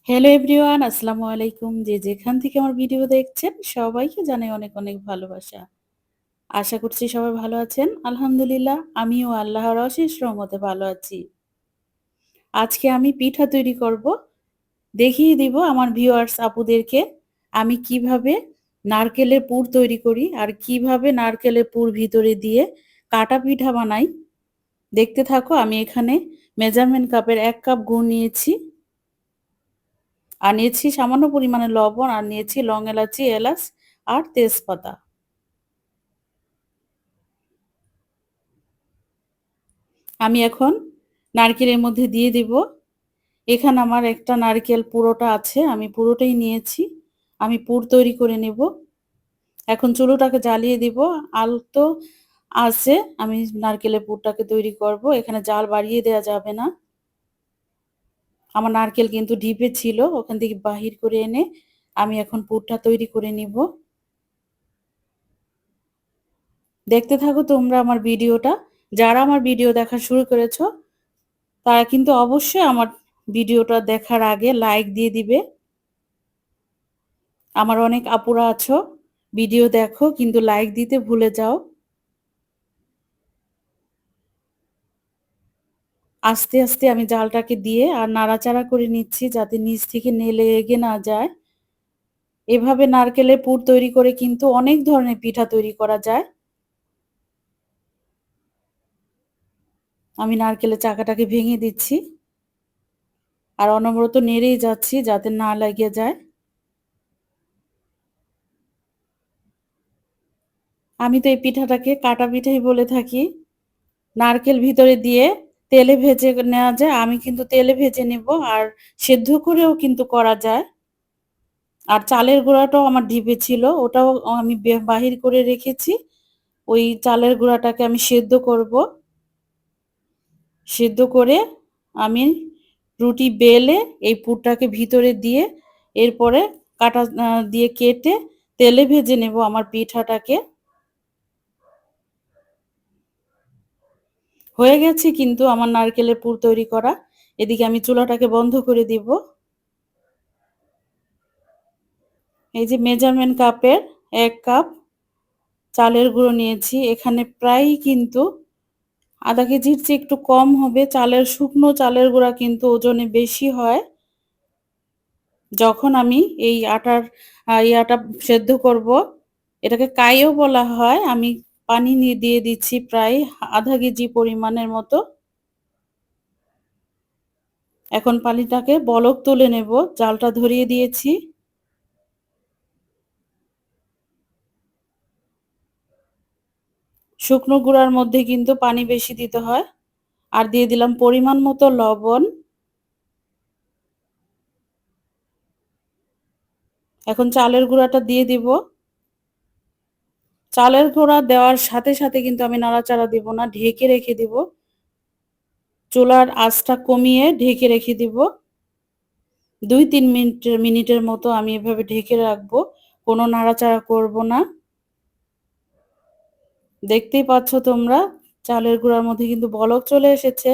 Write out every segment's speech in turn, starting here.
Hello everyone, আসসালামু আলাইকুম। যে যেখান থেকে আমার ভিডিও দেখছেন সবাইকে জানাই অনেক অনেক ভালোবাসা। আশা করছি সবাই ভালো আছেন। আলহামদুলিল্লাহ আমিও আল্লাহর অশেষ রহমতে ভালো আছি। আজকে আমি পিঠা তৈরি করব। দেখিয়ে দিব আমার ভিউয়ার্স আপুদেরকে আমি কিভাবে নারকেলের পুর তৈরি করি আর কিভাবে নারকেলের পুর ভিতরে দিয়ে কাটা পিঠা বানাই। দেখতে থাকো। আমি এখানে মেজারমেন্ট কাপের ১ কাপ গুড় নিয়েছি। আর নিয়েছি সামান্য পরিমাণে লবণ, আর নিয়েছি লং এলাচি, এলাচ আর তেজপাতা। আমি এখন নারকেলের মধ্যে দিয়ে দিব। এখানে আমার একটা নারকেল পুরোটা আছে, আমি পুরোটাই নিয়েছি। আমি পুর তৈরি করে নেব। এখন চুলোটাকে জ্বালিয়ে দিব। আলতো আঁচে আমি নারকেলের পুরটাকে তৈরি করব। এখানে জাল বাড়িয়ে দেওয়া যাবে না। আমার নারকেল কিন্তু ডিপে ছিল, ওখান থেকে বাহির করে এনে আমি এখন পুরটা তৈরি করে নিব। দেখতে থাকো তোমরা আমার ভিডিওটা। যারা আমার ভিডিও দেখা শুরু করেছো তারা কিন্তু অবশ্যই আমার ভিডিওটা দেখার আগে লাইক দিয়ে দিবে। আমার অনেক আপুরা আছো ভিডিও দেখো কিন্তু লাইক দিতে ভুলে যাও। আস্তে আস্তে আমি জালটাকে দিয়ে আর নাড়াচাড়া করে নিচ্ছি যাতে নিচ থেকে লেগে না যায়। এভাবে নারকেলের পুর তৈরি করে কিন্তু অনেক ধরনের পিঠা তৈরি করা যায়। আমি নারকেলের চাকাটাকে ভেঙে দিচ্ছি আর অনবরত নেড়েই যাচ্ছি যাতে না লেগে যায়। আমি তো এই পিঠাটাকে কাটা পিঠাই বলে থাকি। নারকেল ভিতরে দিয়ে তেলে ভেজে নেওয়া যায়। আমি কিন্তু তেলে ভেজে নেব, আর সেদ্ধ করেও কিন্তু করা যায়। আর চালের গুঁড়াটাও আমার ডিপে ছিল, ওটাও আমি বাহির করে রেখেছি। ওই চালের গুঁড়াটাকে আমি সেদ্ধ করব। সেদ্ধ করে আমি রুটি বেলে এই পুরটাকে ভিতরে দিয়ে এরপরে কাটা দিয়ে কেটে তেলে ভেজে নেব আমার পিঠাটাকে। হয়ে গেছে কিন্তু আমার নারকেলের পুর তৈরি করা। এদিকে আমি চুলাটাকে বন্ধ করে দিব। এই যে মেজারমেন্ট কাপের ১ কাপ চালের গুঁড়ো নিয়েছি। এখানে প্রায় কিন্তু আধা কেজির চেয়ে একটু কম হবে। শুকনো চালের গুঁড়া কিন্তু ওজনে বেশি হয়। যখন আমি এই আটা সেদ্ধ করব, এটাকে কাইও বলা হয়। আমি পানি দিয়ে দিচ্ছি প্রায় আধা কেজি পরিমাণের মতো। এখন পানিটাকে বলক তুলে নেব। জালটা ধরিয়ে দিয়েছি। শুকনো গুঁড়ার মধ্যে কিন্তু পানি বেশি দিতে হয়। আর দিয়ে দিলাম পরিমাণ মতো লবণ। এখন চালের গুঁড়াটা দিয়ে দিব। চালের গুঁড়া দেওয়ার সাথে সাথে কিন্তু আমি নাড়াচাড়া দিব না, ঢেকে রেখে দিব। চুলার আঁচটা কমিয়ে ঢেকে রেখে দিব। ২-৩ মিনিটের মতো আমি এভাবে ঢেকে রাখবো। কোনো নাড়াচাড়া করব না। দেখতেই পাচ্ছ তোমরা চালের গুঁড়ার মধ্যে কিন্তু বলক চলে এসেছে।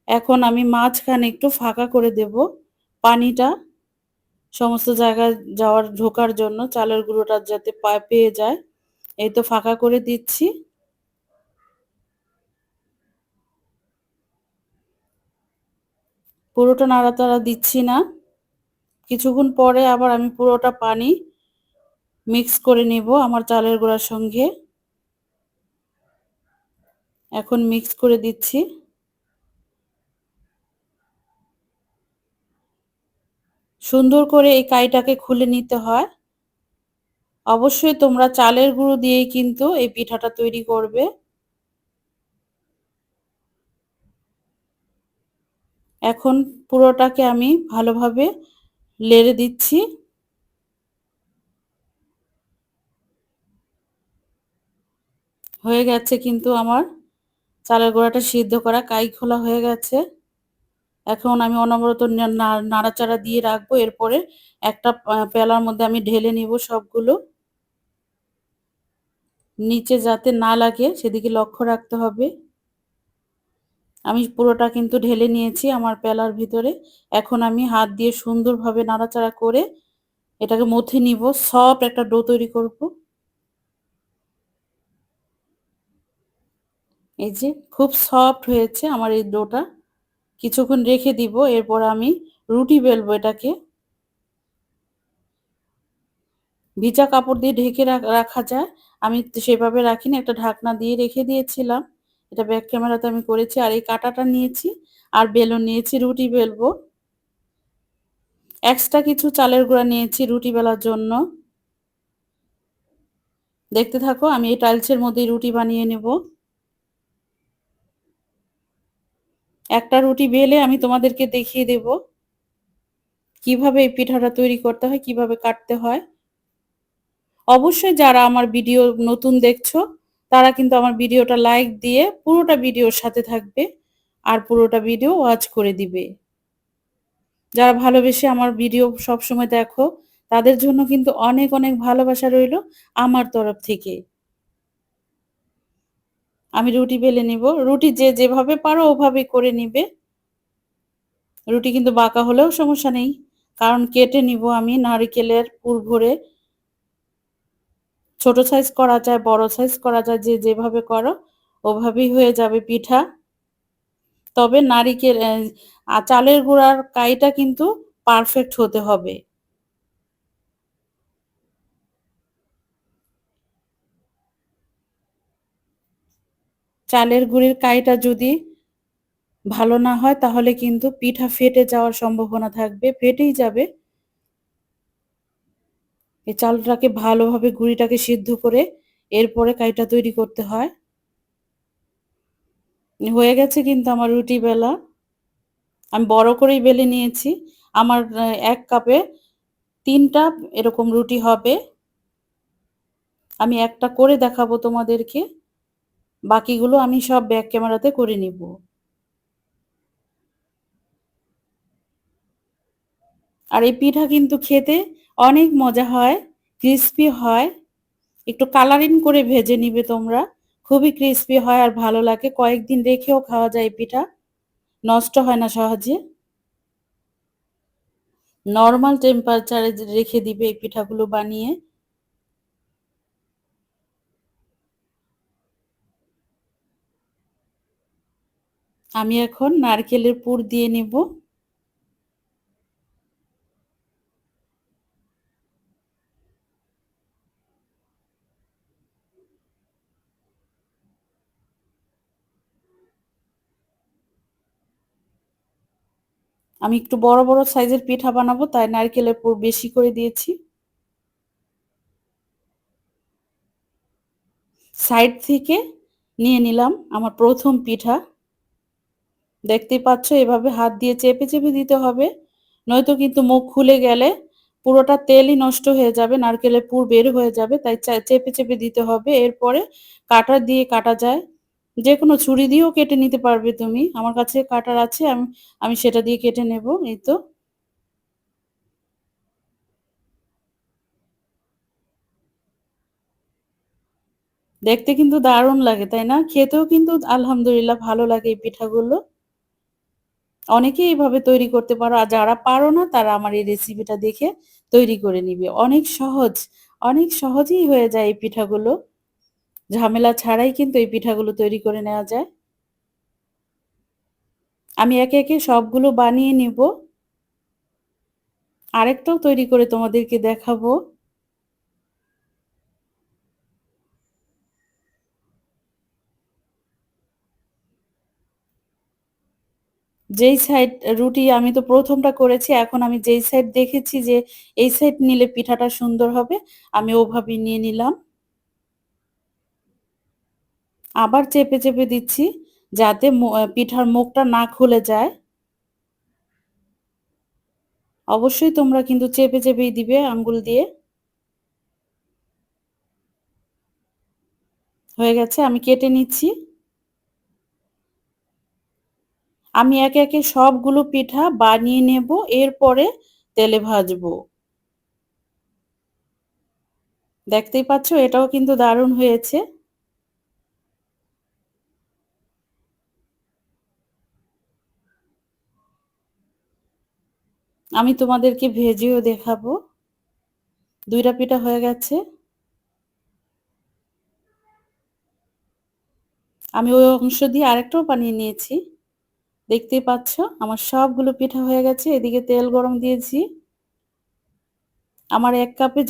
এখন আমি মাঝখানে একটু ফাঁকা করে দেব পানিটা সমস্ত জায়গায় ঢোকার জন্য, চালের গুঁড়োটা যাতে পেয়ে যায়। এই তো ফাঁকা করে দিচ্ছি। পুরোটা নাড়াচাড়া দিচ্ছি না। কিছুক্ষণ পরে আবার আমি পুরোটা পানি মিক্স করে নেব আমার চালের গুঁড়ার সঙ্গে। এখন মিক্স করে দিচ্ছি। সুন্দর করে এই কাইটাকে খুলে নিতে হয়। অবশ্যই তোমরা চালের গুঁড়ো দিয়েই কিন্তু এই পিঠাটা তৈরি করবে। এখন পুরোটাকে আমি ভালোভাবে লেড়ে দিচ্ছি। হয়ে গেছে কিন্তু আমার চালের গুঁড়াটা সিদ্ধ করা, কাই খোলা হয়ে গেছে। এখন আমি অনবরত নাড়াচাড়া দিয়ে রাখবো। এরপরে একটা পেলার মধ্যে আমি ঢেলে নিব সবগুলো। নিচে যাতে না লাগে সেদিকে লক্ষ্য রাখতে হবে। আমি পুরোটা কিন্তু ঢেলে নিয়েছি আমার পেলার ভিতরে। এখন আমি হাত দিয়ে সুন্দরভাবে নাড়াচাড়া করে এটাকে মথে নিব। সফট একটা ডো তৈরি করব। এই যে খুব সফট হয়েছে আমার এই ডোটা। কিছুক্ষণ রেখে দিব। এরপর আমি রুটি বেলবো এটাকে। ভিজা কাপড় দিয়ে ঢেকে রাখা যায়। আমি সেভাবে রাখিনি। একটা ঢাকনা দিয়ে রেখে দিয়েছিলাম। এটা ব্যাক ক্যামেরাতে আমি করেছি। আর এই কাঁটাটা নিয়েছি আর বেলুন নিয়েছি রুটি বেলবো। এক্সট্রা কিছু চালের গুঁড়া নিয়েছি রুটি বেলার জন্য। দেখতে থাকো, আমি এই টাইলসের মধ্যেই রুটি বানিয়ে নেব। একটা রুটি বেলে আমি তোমাদেরকে দেখিয়ে দেব কিভাবে এই পিঠাটা তৈরি করতে হয়, কিভাবে কাটতে হয়। অবশ্যই যারা আমার ভিডিও নতুন দেখছো তারা কিন্তু আমার ভিডিওটা লাইক দিয়ে পুরোটা ভিডিওর সাথে থাকবে আর পুরোটা ভিডিও ওয়াচ করে দিবে। যারা ভালোবেসে আমার ভিডিও সবসময় দেখো তাদের জন্য কিন্তু অনেক অনেক ভালোবাসা রইলো আমার তরফ থেকে। আমি রুটি বেলে নিব। রুটি যে যেভাবে পারো ওভাবেই করে নিবে। রুটি কিন্তু বাঁকা হলেও সমস্যা নেই। কারণ কেটে নিব আমি নারিকেলের পুর ভরে। ছোট সাইজ করা যায়, বড় সাইজ করা যায়, যে যেভাবে করো ওভাবেই হয়ে যাবে পিঠা। তবে নারিকেল চালের গুঁড়ার কাইটা কিন্তু পারফেক্ট হতে হবে। চালের গুঁড়ির কাইটা যদি ভালো না হয় তাহলে কিন্তু পিঠা ফেটে যাওয়ার সম্ভাবনা থাকবে, ফেটেই যাবে। এই চালটাকে ভালোভাবে গুঁড়িটাকে সিদ্ধ করে এরপরে কাইটা তৈরি করতে হয়। হয়ে গেছে কিন্তু আমার রুটি বেলা। আমি বড় করেই বেলে নিয়েছি। আমার ১ কাপে ৩ টা এরকম রুটি হবে। আমি একটা করে দেখাবো তোমাদেরকে। বাকিগুলো আমি সব ব্যাক ক্যামেরাতে করে নিব। আর এই পিঠা কিন্তু খেতে অনেক মজা হয়, ক্রিসপি হয়। একটু কালারিং করে ভেজে নিবে তোমরা। খুবই ক্রিসপি হয় আর ভালো লাগে। কয়েকদিন রেখেও খাওয়া যায় এই পিঠা। নষ্ট হয় না সহজে। নরমাল টেম্পারেচারে রেখে দিবে এই পিঠাগুলো বানিয়ে। আমি এখন নারকেলের পুর দিয়ে নেব। আমি একটু বড় বড় সাইজের পিঠা বানাবো তাই নারকেলের পুর বেশি করে দিয়েছি। সাইড থেকে নিয়ে নিলাম আমার প্রথম পিঠা। দেখতেই পাচ্ছ এভাবে হাত দিয়ে চেপে চেপে দিতে হবে, নয়তো কিন্তু মুখ খুলে গেলে পুরোটা তেলই নষ্ট হয়ে যাবে, নারকেলের পুর বের হয়ে যাবে। তাই চেপে চেপে দিতে হবে। এরপরে কাঁটা দিয়ে কাটা যায়, যে কোনো ছুরি দিয়েও কেটে নিতে পারবে তুমি। আমার কাছে কাটার আছে, আমি আমি সেটা দিয়ে কেটে নেব। এই তো। দেখতে কিন্তু দারুণ লাগে তাই না? খেতেও কিন্তু আলহামদুলিল্লাহ ভালো লাগে এই পিঠাগুলো। অনেকেই এভাবে তৈরি করতে পারো। আর যারা পারো না তারা আমার এই রেসিপিটা দেখে তৈরি করে নিবে। অনেক সহজ, অনেক সহজেই হয়ে যায় এই পিঠাগুলো। ঝামেলা ছাড়াই কিন্তু এই পিঠাগুলো তৈরি করে নেওয়া যায়। আমি একে একে সবগুলো বানিয়ে নিব। আরেকটাও তৈরি করে তোমাদেরকে দেখাবো। যেই সাইড রুটি আমি তো ১ম টা করেছি। এখন আমি যেই সাইড দেখেছি যে এই সাইড নিলে পিঠাটা সুন্দর হবে, আমি ওভাবেই নিয়ে নিলাম। আবার চেপে চেপে দিচ্ছি যাতে পিঠার মুখটা না খুলে যায়। অবশ্যই তোমরা কিন্তু চেপে চেপেই দিবে আঙ্গুল দিয়ে। হয়ে গেছে, আমি কেটে নিচ্ছি। আমি একে একে সবগুলো পিঠা বানিয়ে নেব, এরপরে তেলে ভাজবো। দেখতেই পাচ্ছ এটাও কিন্তু দারুণ হয়েছে। আমি তোমাদেরকে ভেজেও দেখাবো। ২ টা পিঠা হয়ে গেছে। আমি ওই অংশ দিয়ে আরেকটাও বানিয়ে নিয়েছি। দেখতেই পাচ্ছ আমার সবগুলো পিঠা হয়ে গেছে। এদিকে তেল গরম দিয়েছি। আমার ১ কাপে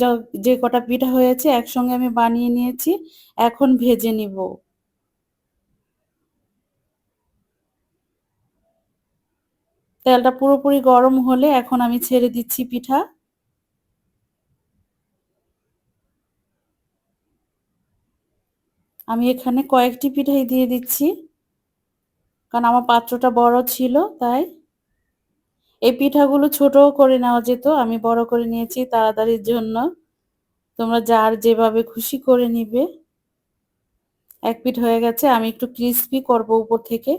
যে কটা পিঠা হয়েছে একসঙ্গে আমি বানিয়ে নিয়েছি। এখন ভেজে নিব। তেলটা পুরোপুরি গরম হলে এখন আমি ছেড়ে দিচ্ছি পিঠা। আমি এখানে কয়েকটি পিঠাই দিয়ে দিচ্ছি। কারণ আমার পাত্রটা বড় ছিল তাই। এই পিঠাগুলো ছোটও করে নেওয়া যেত। আমি বড় করে নিয়েছি তাড়াতাড়ির জন্য। তোমরা যার যেভাবে খুশি করে নিবে। ১ পিঠ হয়ে গেছে। আমি একটু ক্রিস্পি করব উপর থেকে।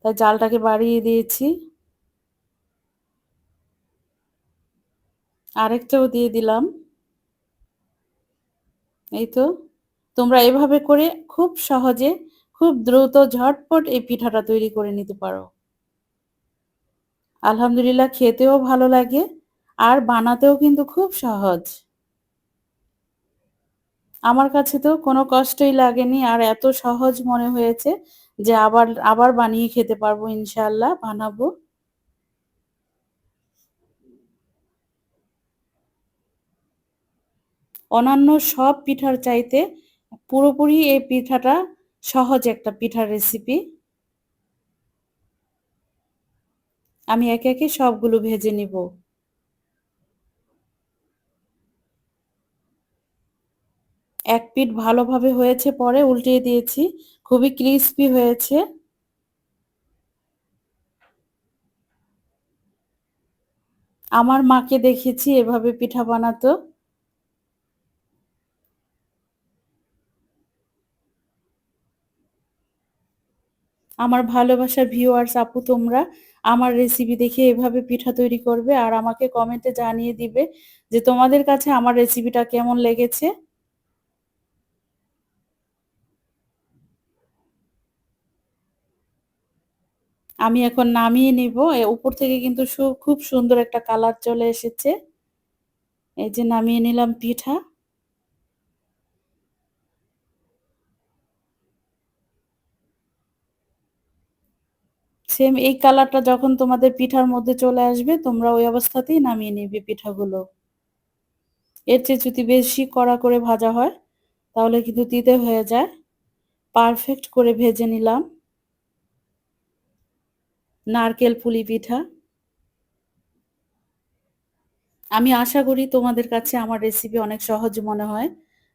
তাই জালটাকে বাড়িয়ে দিয়েছি। আরেকটাও দিয়ে দিলাম। এই তো। তোমরা এভাবে করে খুব সহজে, খুব দ্রুত ঝটপট এই পিঠাটা তৈরি করে নিতে পারো। আলহামদুলিল্লাহ খেতেও ভালো লাগে আর বানাতেও কিন্তু খুব সহজ। আমার কাছে তো কোনো কষ্টই লাগেনি আর এত সহজ মনে হয়েছে যে আবার বানিয়ে খেতে পারবো ইনশাআল্লাহ, বানাবো। অন্যান্য সব পিঠার চাইতে পুরোপুরি এই পিঠাটা সহজ একটা পিঠার রেসিপি। আমি একে, একে সবগুলো ভেজে নিব। এক পিঠ ভালোভাবে হয়েছে পরে উল্টিয়ে দিয়েছি। খুবই ক্রিস্পি হয়েছে। আমার মাকে দেখেছি এভাবে পিঠা বানাতো। আমার ভালোবাসার ভিউয়ার্স আপু তোমরা আমার রেসিপি দেখে এভাবে পিঠা তৈরি করবে আর আমাকে কমেন্টে জানিয়ে দিবে যে তোমাদের কাছে আমার রেসিপিটা কেমন লেগেছে। আমি এখন নামিয়ে নিব। উপর থেকে কিন্তু খুব সুন্দর একটা কালার চলে এসেছে। এই যে নামিয়ে নিলাম পিঠা। সেম এই কালারটা যখন তোমাদের পিঠার মধ্যে চলে আসবে তোমরা ওই অবস্থাতেই নামিয়ে নিবে পিঠাগুলো। এর চেয়ে যদি বেশি কড়া করে ভাজা হয় তাহলে কিন্তু তিতে হয়ে যায়। পারফেক্ট করে ভেজে নিলাম নারকেল পুলি পিঠা। আমি আশা করি তোমাদের কাছে আমার রেসিপি অনেক সহজ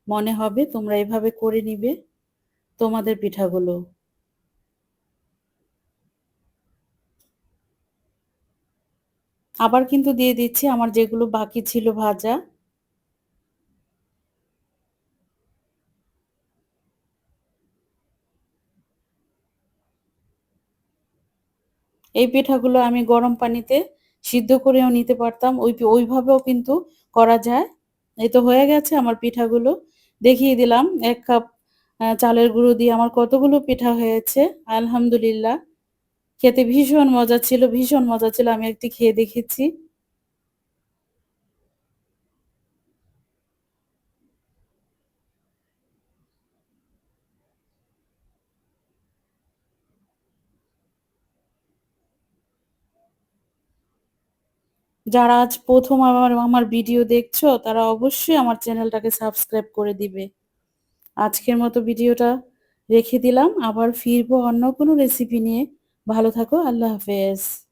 মনে হবে। তোমরা এভাবে করে নিবে তোমাদের পিঠাগুলো। আবার কিন্তু দিয়ে দিচ্ছি আমার যেগুলো বাকি ছিল ভাজা। এই পিঠাগুলো আমি গরম পানিতে সিদ্ধ করেও নিতে পারতাম। ওইভাবেও কিন্তু করা যায়। এই তো হয়ে গেছে আমার পিঠাগুলো। দেখিয়ে দিলাম ১ কাপ চালের গুঁড়ো দিয়ে আমার কতগুলো পিঠা হয়েছে। আলহামদুলিল্লাহ। খেতে ভীষণ মজা ছিল, ভীষণ মজা ছিল। আমি একটি খেয়ে দেখেছি। যারা আজ ১ম আমার আমার ভিডিও দেখছো তারা অবশ্যই আমার চ্যানেলটাকে সাবস্ক্রাইব করে দিবে। আজকের মতো ভিডিওটা রেখে দিলাম। আবার ফিরবো অন্য কোনো রেসিপি নিয়ে। ভালো থাকো। আল্লাহ হাফেজ।